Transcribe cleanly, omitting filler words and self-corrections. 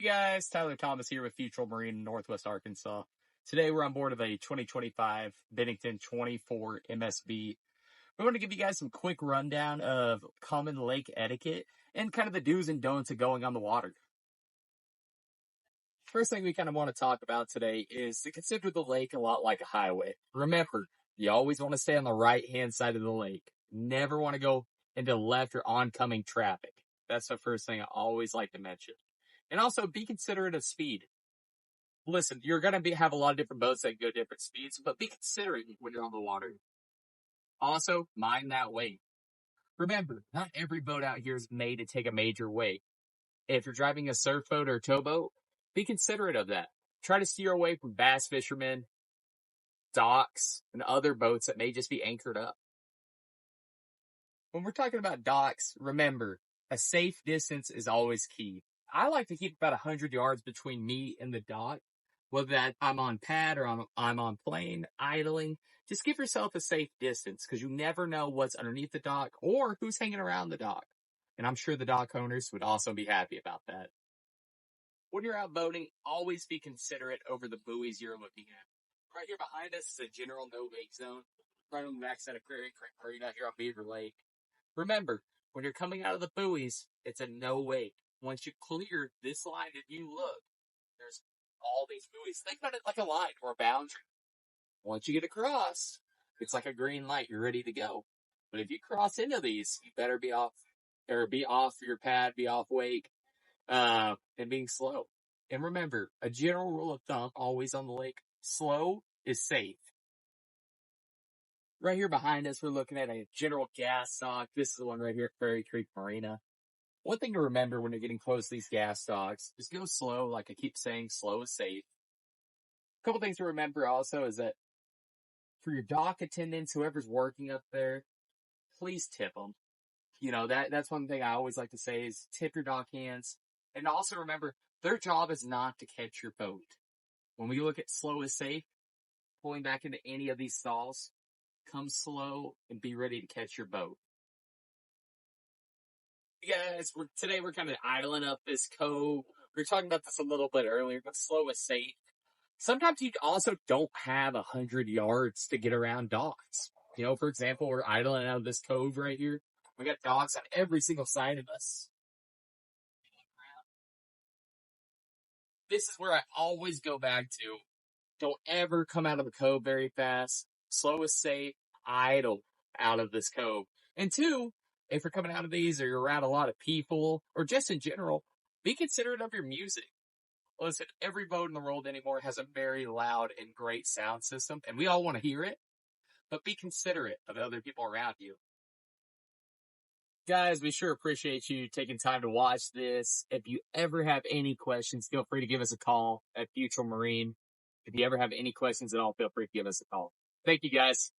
guys? Tyler Thomas here with Futrell Marine in Northwest Arkansas. Today we're on board of a 2025 Bennington 24 MSB. We want to give you guys some quick rundown of common lake etiquette and kind of the do's and don'ts of going on the water. First thing we kind of want to talk about today is to consider the lake a lot like a highway. Remember, you always want to stay on the right-hand side of the lake. Never want to go into left or oncoming traffic. That's the first thing I always like to mention. And also, be considerate of speed. Listen, you're going to have a lot of different boats that go different speeds, but be considerate when you're on the water. Also, mind that weight. Remember, not every boat out here is made to take a major weight. If you're driving a surf boat or a towboat, be considerate of that. Try to steer away from bass fishermen, docks, and other boats that may just be anchored up. When we're talking about docks, remember, a safe distance is always key. I like to keep about 100 yards between me and the dock, whether that I'm on pad or I'm on plane, idling. Just give yourself a safe distance because you never know what's underneath the dock or who's hanging around the dock. And I'm sure the dock owners would also be happy about that. When you're out boating, always be considerate over the buoys you're looking at. Right here behind us is a general no-wake zone. Right on the backside of Creek Marina here on Beaver Lake. Remember, when you're coming out of the buoys, it's a no-wake. Once you clear this line and you look, there's all these buoys. Think about it like a line or a boundary. Once you get across, it's like a green light. You're ready to go. But if you cross into these, you better be off your pad, be off wake, and being slow. And remember, a general rule of thumb, always on the lake, slow is safe. Right here behind us, we're looking at a general gas dock. This is the one right here at Ferry Creek Marina. One thing to remember when you're getting close to these gas docks is go slow. Like I keep saying, slow is safe. A couple things to remember also is that for your dock attendants, whoever's working up there, please tip them. You know, that's one thing I always like to say is tip your dock hands. And also remember, their job is not to catch your boat. When we look at slow is safe, pulling back into any of these stalls, come slow and be ready to catch your boat. Guys, today we're kind of idling up this cove. We were talking about this a little bit earlier, but slow is safe. Sometimes you also don't have 100 yards to get around docks. You know, for example, we're idling out of this cove right here. We got docks on every single side of us. This is where I always go back to. Don't ever come out of the cove very fast. Slow is safe. Idle out of this cove. And two, if you're coming out of these or you're around a lot of people or just in general, be considerate of your music. Listen, every boat in the world anymore has a very loud and great sound system, and we all want to hear it, but be considerate of other people around you. Guys, we sure appreciate you taking time to watch this. If you ever have any questions, feel free to give us a call at Futrell Marine. If you ever have any questions at all, feel free to give us a call. Thank you, guys.